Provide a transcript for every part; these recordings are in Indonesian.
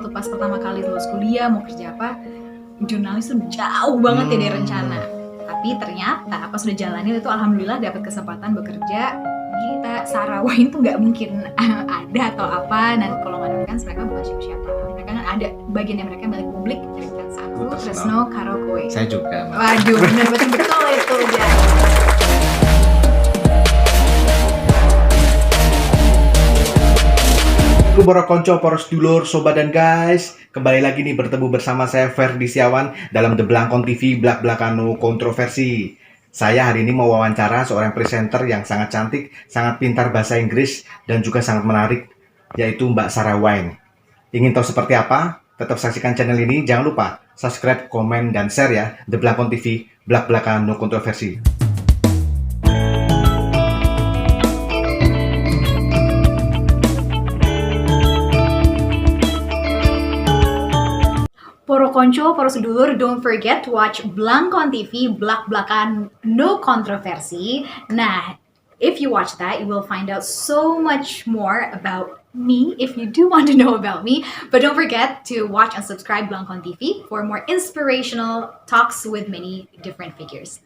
waktu pas pertama kali lulus kuliah mau kerja apa, jurnalis tuh jauh banget ya dari rencana. Tapi ternyata pas udah jalanin itu alhamdulillah dapat kesempatan bekerja. Kita Sarah Wine tuh nggak mungkin ada atau apa. Dan kalau nggak ada kan mereka bukan siapa-siapa. Mereka kan ada bagian yang mereka milik publik. Aku Tresno Karakoe. Saya juga. Waduh, bener betul itu ya. Boro konco, poros dulur, sobat dan guys. Kembali lagi nih bertemu bersama saya Ferdi Siawan dalam The Blangkon TV Blak-Blakano Kontroversi. Saya hari ini mau wawancara seorang presenter yang sangat cantik, sangat pintar bahasa Inggris, dan juga sangat menarik, yaitu Mbak Sarah Wine. Ingin tahu seperti apa? Tetap saksikan channel ini. Jangan lupa subscribe, komen, dan share ya. The Blangkon TV Blak-Blakano Kontroversi. Poro konco, poro sedulur, don't forget to watch Blangkon TV, Blak-Blakan, no controversy. Nah, if you watch that, you will find out so much more about me, if you do want to know about me. But don't forget to watch and subscribe Blangkon TV for more inspirational talks with many different figures.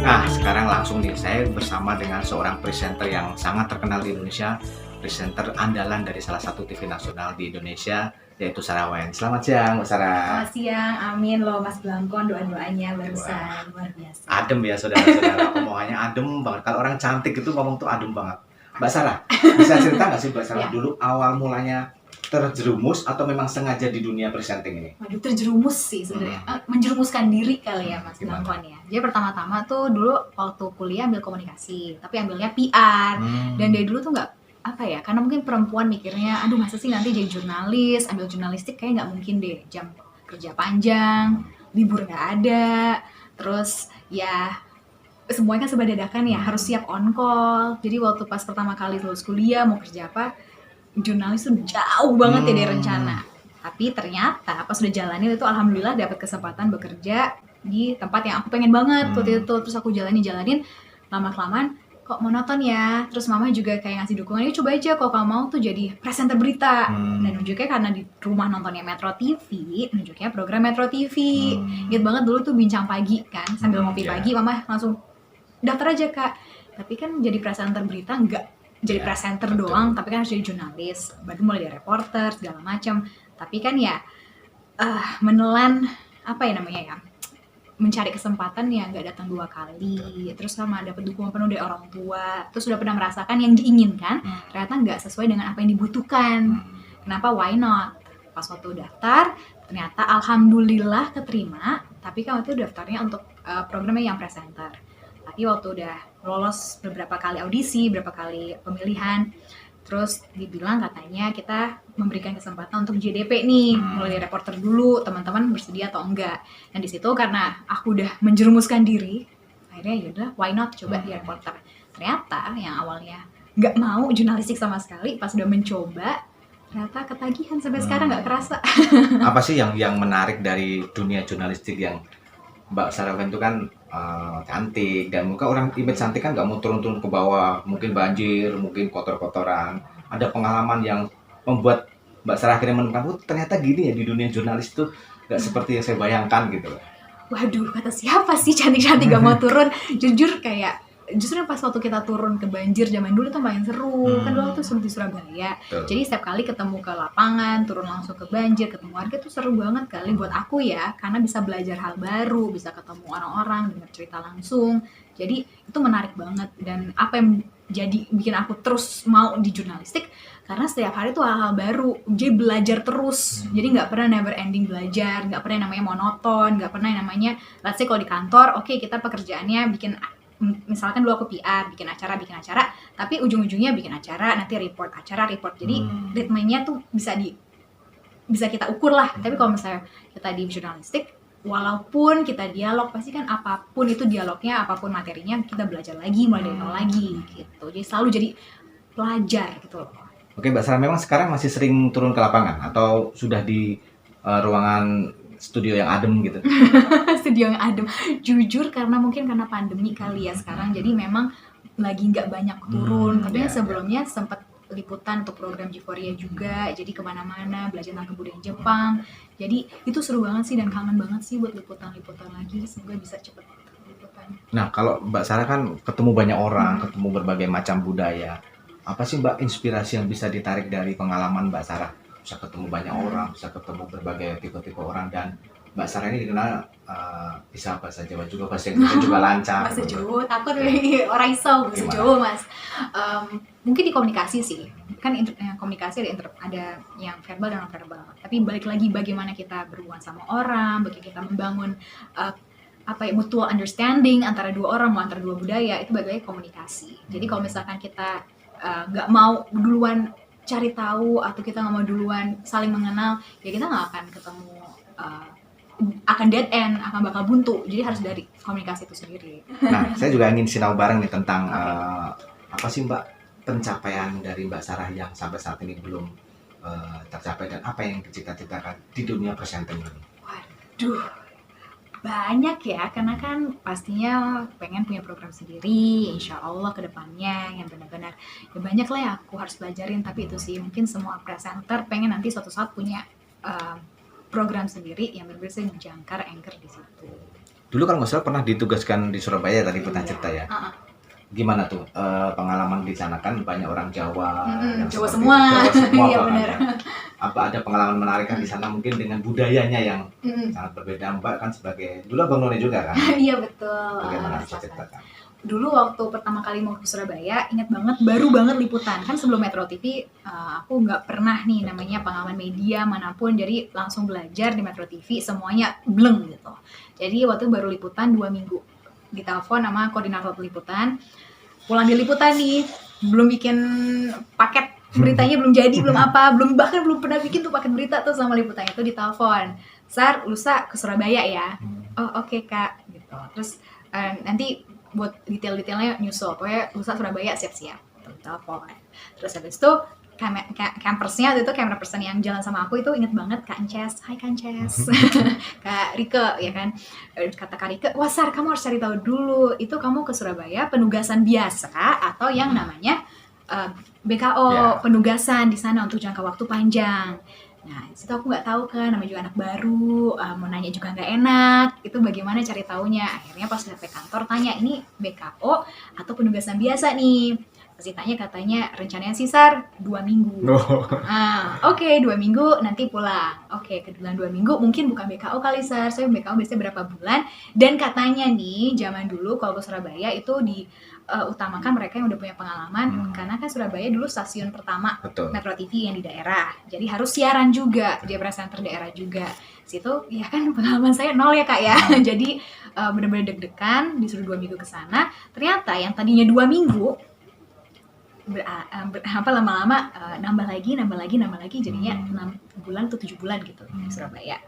Nah, sekarang langsung nih, saya bersama dengan seorang presenter yang sangat terkenal di Indonesia, presenter andalan dari salah satu TV nasional di Indonesia, yaitu Sarah Wine. Selamat siang, Mbak Sarah. Selamat siang, amin loh Mas Blangkon, doa-doanya barusan, luar biasa. Adem ya saudara-saudara, omongannya adem banget. Kalau orang cantik itu ngomong tuh adem banget. Mbak Sarah, bisa cerita nggak sih Mbak Sarah dulu awal mulanya terjerumus atau memang sengaja di dunia presenting ini? Waduh, terjerumus sih sebenarnya. Menjerumuskan diri kali ya Mas Blangkon ya. Jadi pertama-tama tuh dulu waktu kuliah ambil komunikasi, tapi ambilnya PR. Dan dari dulu tuh nggak apa ya, karena mungkin perempuan mikirnya, aduh masa sih nanti jadi jurnalis, ambil jurnalistik kayak nggak mungkin deh, jam kerja panjang, libur nggak ada, terus ya semuanya kan serba dadakan ya, harus siap on call. Jadi waktu pas pertama kali lulus kuliah mau kerja apa, jurnalis tuh jauh banget ya dari rencana. Tapi ternyata pas udah jalanin itu alhamdulillah dapat kesempatan bekerja di tempat yang aku pengen banget waktu itu. Terus aku jalanin, lama-kelamaan kok monoton ya. Terus mama juga kayak ngasih dukungan, coba aja kalau kamu mau tuh jadi presenter berita. Dan nunjuknya karena di rumah nontonnya Metro TV, nunjuknya program Metro TV. Ingat banget dulu tuh bincang pagi kan, sambil ngopi pagi mama langsung daftar aja Kak. Tapi kan jadi presenter berita enggak jadi presenter doang, tapi kan harus jadi jurnalis. Baru mulai dari reporter segala macam. Tapi kan ya menelan apa ya namanya ya, mencari kesempatan yang nggak datang 2 kali, terus sama dapat dukungan penuh dari orang tua, terus sudah pernah merasakan yang diinginkan ternyata nggak sesuai dengan apa yang dibutuhkan. Kenapa? Why not? Pas waktu daftar ternyata alhamdulillah keterima, tapi kan waktu itu daftarnya untuk programnya yang presenter. Tapi waktu udah lolos beberapa kali audisi, beberapa kali pemilihan, terus dibilang katanya kita memberikan kesempatan untuk JDP nih, mulai dari reporter dulu, teman-teman bersedia atau enggak. Dan di situ karena aku udah menjerumuskan diri, akhirnya yaudah why not coba di reporter. Ternyata yang awalnya nggak mau jurnalistik sama sekali, pas udah mencoba ternyata ketagihan sampai sekarang nggak kerasa. Apa sih yang menarik dari dunia jurnalistik yang Mbak Sarah Wine itu kan cantik, dan mungkin orang image cantik kan nggak mau turun-turun ke bawah, mungkin banjir, mungkin kotor-kotoran. Ada pengalaman yang membuat Mbak Sarah akhirnya menemukan, ternyata gini ya di dunia jurnalis itu nggak seperti yang saya bayangkan gitu. Waduh, kata siapa sih cantik-cantik gak mau turun? Jujur kayak justru pas waktu kita turun ke banjir zaman dulu tuh main seru. Kan dulu tuh di Surabaya. Jadi setiap kali ketemu ke lapangan, turun langsung ke banjir, ketemu warga tuh seru banget kali buat aku ya, karena bisa belajar hal baru, bisa ketemu orang-orang, dengar cerita langsung. Jadi itu menarik banget. Dan apa yang jadi bikin aku terus mau di jurnalistik, karena setiap hari tuh hal-hal baru, jadi belajar terus. Jadi nggak pernah never ending belajar, nggak pernah namanya monoton, nggak pernah namanya let's say kalau di kantor, oke, kita pekerjaannya bikin, misalkan dulu aku PR, bikin acara, tapi ujung-ujungnya bikin acara, nanti report. Jadi ritmenya tuh bisa kita ukur lah. Tapi kalau misalnya kita di jurnalistik, walaupun kita dialog, pasti kan apapun itu dialognya, apapun materinya, kita belajar lagi, mulai dari nol lagi gitu. Jadi selalu jadi pelajar gitu loh. Oke Mbak Sarah, memang sekarang masih sering turun ke lapangan atau sudah di ruangan studio yang adem gitu? Studio yang adem, jujur karena mungkin karena pandemi kali ya sekarang, jadi memang lagi nggak banyak turun, tapi iya, sebelumnya sempat liputan untuk program Euphoria juga, jadi kemana-mana belajar tentang kebudayaan Jepang. Jadi itu seru banget sih dan kangen banget sih buat liputan-liputan lagi. Semoga bisa cepet liputan. Nah, kalau Mbak Sarah kan ketemu banyak orang, ketemu berbagai macam budaya. Apa sih Mbak inspirasi yang bisa ditarik dari pengalaman Mbak Sarah? Bisa ketemu banyak orang, bisa ketemu berbagai tipe-tipe orang, dan Mbak Sarah ini dikenal bisa bahasa Jawa juga, bahasa Indonesia juga lancar. Bahasa gitu. Jawa takut orang iso bahasa Gimana? Jawa mas. Mungkin di komunikasi sih kan komunikasi ada yang verbal dan non verbal, tapi balik lagi bagaimana kita berhubungan sama orang, bagaimana kita membangun mutual understanding antara dua orang, antara dua budaya, itu bagaimana komunikasi. Jadi kalau misalkan kita nggak mau duluan cari tahu atau kita nggak mau duluan saling mengenal, ya kita nggak akan ketemu, akan dead end, akan bakal buntu. Jadi harus dari komunikasi itu sendiri. Nah, saya juga ingin sinau bareng nih tentang apa sih Mbak pencapaian dari Mbak Sarah yang sampai saat ini belum tercapai, dan apa yang dicita-citakan di dunia presenting ini? Waduh, banyak ya, karena kan pastinya pengen punya program sendiri, insya Allah ke depannya yang benar-benar ya banyak lah ya aku harus pelajarin. Tapi itu sih mungkin semua presenter pengen nanti suatu saat punya program sendiri yang benar-benar bisa jangkar anchor di situ. Dulu kalau nggak salah pernah ditugaskan di Surabaya tadi pernah cerita ya. Gimana tuh pengalaman di sana, kan banyak orang Jawa, yang Jawa seperti semua. Jawa semua Iya, bahkan benar. ya. Apa ada pengalaman menarik kan di sana mungkin dengan budayanya yang sangat berbeda? Mbak kan sebagai dulu Abang None juga kan. Iya betul. Bagaimana bisa ceritakan? Dulu waktu pertama kali mau ke Surabaya, ingat banget, baru banget liputan. Kan sebelum Metro TV, aku nggak pernah nih namanya pengalaman media manapun. Jadi langsung belajar di Metro TV, semuanya bleng gitu. Jadi waktu itu baru liputan 2 minggu. Ditelepon sama koordinator liputan. Pulang di liputan nih, belum bikin paket beritanya, belum jadi, bahkan belum pernah bikin tuh paket berita tuh sama liputan itu. Ditelepon, Sar, lusa ke Surabaya ya. Oh oke, Kak, gitu. Terus nanti buat detail-detailnya nyusul, pokoknya lusa Surabaya siap-siap. Telepon. Terus habis itu campersnya waktu itu, camera person yang jalan sama aku itu inget banget Kak Ences. Hai Kak Ences. Kak Rike ya kan. Kata Kak Rike, wah Sar, kamu harus cari tahu dulu, itu kamu ke Surabaya penugasan biasa atau yang namanya BKO, penugasan di sana untuk jangka waktu panjang. Nah, situ aku nggak tahu kan, namanya juga anak baru, mau nanya juga nggak enak, itu bagaimana cari taunya. Akhirnya pas sampai kantor tanya, ini BKO atau penugasan biasa nih. Pas ditanya katanya rencananya sih Sar 2 minggu. Oke, 2 minggu nanti pulang. Oke, kebetulan 2 minggu mungkin bukan BKO kali Sar, saya BKO biasanya berapa bulan. Dan katanya nih, zaman dulu kalau ke Surabaya itu utamakan mereka yang udah punya pengalaman, karena kan Surabaya dulu stasiun pertama Metro TV yang di daerah, jadi harus siaran juga, dia presenter daerah juga. Situ ya kan pengalaman saya 0 ya Kak ya. Jadi benar-benar deg-degan, disuruh 2 minggu ke sana. Ternyata yang tadinya 2 minggu lama-lama nambah lagi, jadinya 6 bulan atau 7 bulan gitu di Surabaya.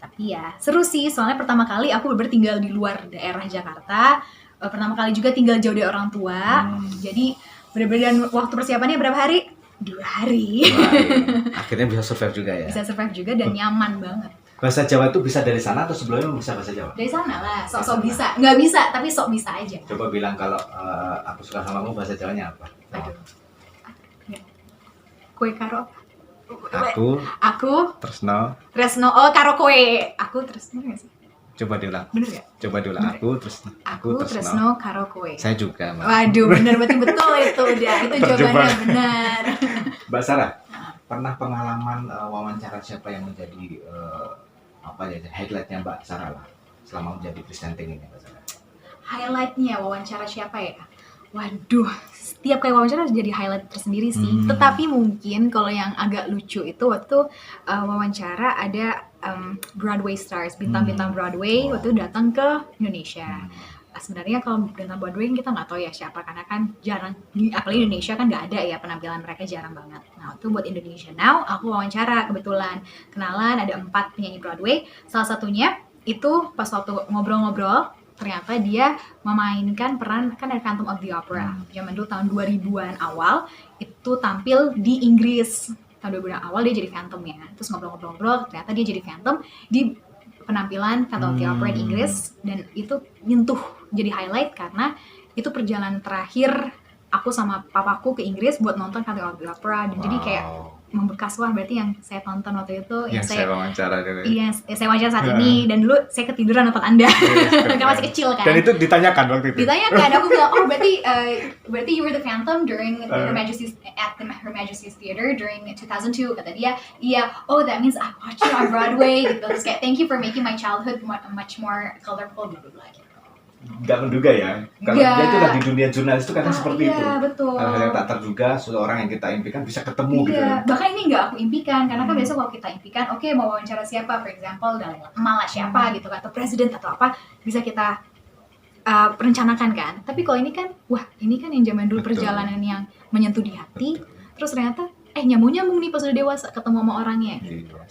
Tapi ya seru sih, soalnya pertama kali aku benar-benar tinggal di luar daerah Jakarta, pertama kali juga tinggal jauh dari orang tua. Jadi benar-benar waktu persiapannya berapa hari? 2 hari. Akhirnya bisa survive juga ya? Bisa survive juga dan nyaman banget. Bahasa Jawa itu bisa dari sana atau sebelumnya bisa bahasa Jawa? Dari sana lah, sok-sok bisa. Nggak bisa, tapi sok bisa aja. Coba bilang kalau aku suka sama kamu, bahasa Jawanya apa? Aduh. Kue karo Aku Tresno. Oh, karo kue. Aku Tresno nggak sih? Coba diulang. Bener ya? Coba diulang. Aku Tresno karo kue. Saya juga, Mbak. Waduh, bener betul itu udah. Itu jawabannya benar. Mbak Sarah, pernah pengalaman wawancara siapa yang menjadi highlightnya Mbak Sarah lah selama menjadi presenting ini, Mbak Sarah? Highlightnya wawancara siapa ya? Waduh, setiap kali wawancara harus jadi highlight tersendiri sih. Tetapi mungkin kalau yang agak lucu itu waktu wawancara ada Broadway stars, bintang-bintang Broadway waktu datang ke Indonesia. Sebenarnya kalau bintang Broadway kita nggak tahu ya siapa, karena kan jarang, apalagi Indonesia kan nggak ada ya, penampilan mereka jarang banget. Nah itu buat Indonesia Now aku wawancara, kebetulan kenalan ada 4 penyanyi Broadway. Salah satunya itu pas waktu ngobrol-ngobrol, ternyata dia memainkan peran, kan ada Phantom of the Opera zaman dulu tahun 2000-an awal, itu tampil di Inggris tahun 2000-an awal, dia jadi Phantom-nya. Terus ngobrol-ngobrol ternyata dia jadi Phantom di penampilan Phantom of the Opera di Inggris, dan itu nyentuh jadi highlight karena itu perjalanan terakhir aku sama papaku ke Inggris buat nonton Phantom of the Opera, dan jadi kayak membekas. Wah, berarti yang saya tonton waktu itu yang saya wawancara dulu. Iya, saya wawancara saat ini, dan dulu saya ketiduran nonton Anda karena masih kecil kan. Dan itu ditanyakan waktu itu. Ditanyakan, aku bilang, oh berarti you were the Phantom during Her Majesty's at the Her Majesty's Theater during 2002. Kata dia, iya. Oh, that means I watched it on Broadway. Gitu. Terus kayak thank you for making my childhood much more colorful, bla bla bla. Nggak menduga ya, kalau dia itu di dunia jurnalis itu kadang seperti itu. Betul. Hal-hal yang tak terduga, seorang yang kita impikan bisa ketemu gitu. Bahkan ini nggak aku impikan, karena kan biasa kalau kita impikan, oke, mau wawancara siapa, for example, malah siapa gitu, atau presiden atau apa, bisa kita perencanakan kan. Tapi kalau ini kan, wah ini kan yang zaman dulu perjalanan yang menyentuh di hati, terus ternyata nyambung nih pas udah dewasa ketemu sama orangnya.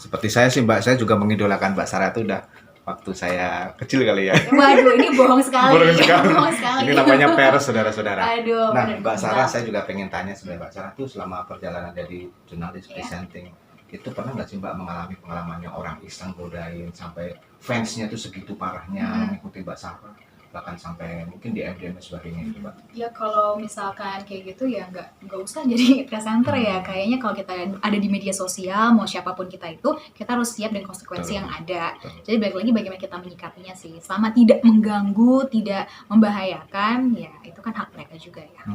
Seperti saya sih Mbak, saya juga mengidolakan Mbak Sarah itu udah waktu saya kecil kali ya. Waduh, ini bohong sekali. Bohong sekali. Ini namanya pers, saudara-saudara. Aduh, nah, Mbak Sarah, saya juga pengen tanya sebenarnya Mbak Sarah tuh selama perjalanan dari jurnalis presenting, itu pernah nggak sih Mbak mengalami pengalamannya orang iseng godain sampai fansnya tuh segitu parahnya mengikuti Mbak Sarah, bahkan sampai mungkin di MDM dan sebagainya gitu Mbak? Ya kalau misalkan kayak gitu ya nggak usah jadi presenter ya. Kayaknya kalau kita ada di media sosial, mau siapapun kita itu, kita harus siap dengan konsekuensi yang ada. Jadi balik lagi bagaimana kita menyikapinya sih. Selama tidak mengganggu, tidak membahayakan, ya itu kan hak mereka juga ya.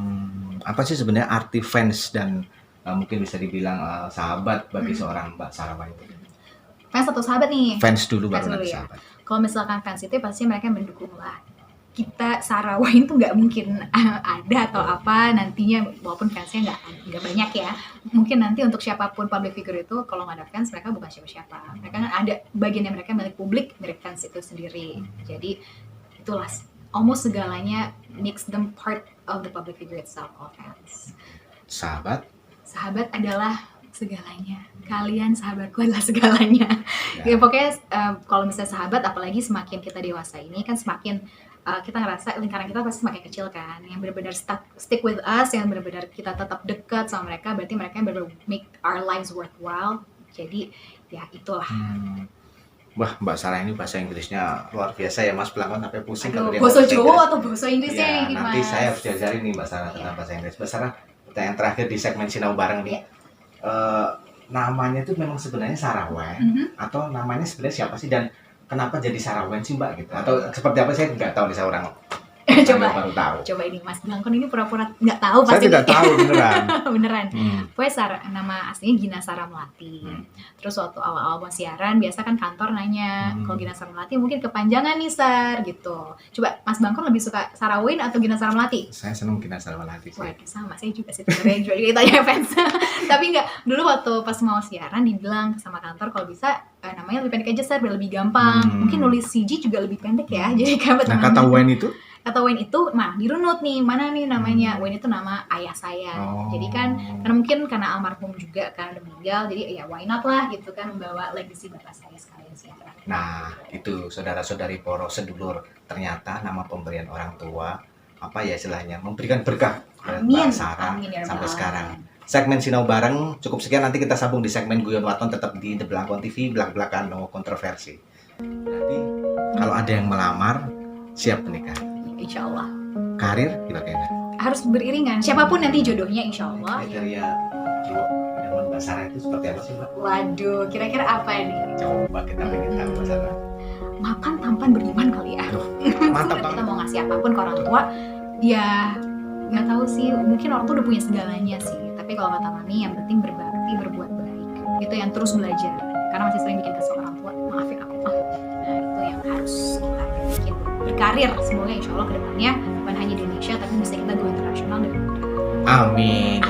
Apa sih sebenarnya arti fans dan mungkin bisa dibilang sahabat bagi seorang Mbak Sarah itu? Fans atau sahabat nih? Fans dulu baru nanti ya. sahabat. Kalau misalkan fans itu pasti mereka mendukung lah. Kita Sarah Wine tuh nggak mungkin ada atau apa nantinya, walaupun fansnya nggak banyak ya. Mungkin nanti untuk siapapun public figure itu, kalau nggak ada fans mereka bukan siapa-siapa. Mereka kan ada bagian yang mereka milik publik, milik fans itu sendiri. Jadi itulah almost segalanya makes them part of the public figure itself, all fans. Sahabat adalah segalanya. Kalian sahabatku adalah segalanya. Ya pokoknya kalau misalnya sahabat, apalagi semakin kita dewasa ini kan semakin kita ngerasa lingkaran kita pasti semakin kecil kan. Yang benar-benar stick with us, yang benar-benar kita tetap dekat sama mereka, berarti mereka yang benar-benar make our lives worthwhile. Jadi ya itulah. Wah, Mbak Sarah ini bahasa Inggrisnya luar biasa ya Mas, pelanggan sampai pusing. Bahasa Jawa atau bahasa Inggrisnya ya, nanti saya harus diajarin nih Mbak Sarah tentang bahasa Inggris. Mbak Sarah, pertanyaan terakhir di segmen Sinau Bareng nih. Namanya itu memang sebenarnya Sarah Wen atau namanya sebenarnya siapa sih, dan kenapa jadi Sarah Wen sih Mbak gitu? Atau seperti apa, saya nggak tahu nih, saya orang baru tahu. Coba ini Mas Blangkon ini pura-pura nggak tahu pasti. Saya tidak tahu beneran. Beneran. Pokoknya nama aslinya Gina Sarah Melati. Terus waktu awal-awal mau siaran, biasa kan kantor nanya, kalau Gina Sarah Melati mungkin kepanjangan nih Sar gitu. Coba Mas Blangkon lebih suka Sarah Win atau Gina Sarah Melati? Saya seneng Gina Sarah Melati sih. Waduh, sama, saya juga sih sebenarnya juga ditanya fans. Tapi enggak, dulu waktu pas mau siaran dibilang sama kantor kalau bisa namanya lebih pendek aja Sar, biar lebih gampang. Mungkin nulis CG juga lebih pendek ya. Jadi kan kata Wen itu? Kata Wayne itu, dirunut nih, mana nih namanya. Wayne itu nama ayah saya. Jadi kan, karena mungkin karena almarhum juga kan udah meninggal, jadi ya why not lah gitu kan, membawa legacy bapak saya sekalian sih. Nah, itu saudara-saudari poro sedulur, ternyata nama pemberian orang tua, apa ya istilahnya, memberikan berkah Mbak Sarah sampai sekarang. Segmen Sinau Bareng cukup sekian, nanti kita sambung di segmen Guyon Waton, tetap di The Blangkon TV, belak-belakan no kontroversi. Berarti kalau ada yang melamar, siap menikah? Insya Allah. Karir gimana? Harus beriringan. Siapapun nanti jodohnya, insya Allah. Kriteria cowok idaman Mbak Sarah itu seperti apa sih Mbak? Waduh, kira-kira apa nih? Coba kita pengen tahu Mbak Sarah. Makan tampan beriman kali ya. Mantap banget. Kita mau ngasih apapun ke orang tua, ya nggak tahu sih. Mungkin orang tua udah punya segalanya sih. Tapi kalau kata Mami, yang penting berbakti, berbuat baik. Itu yang terus belajar. Karena masih sering bikin kesel orang tua. Maafin aku. Nah, itu yang harus kita bikin. Berkarir, semoga insya Allah kedepannya bukan hanya di Indonesia tapi bisa kita go internasional dan amin.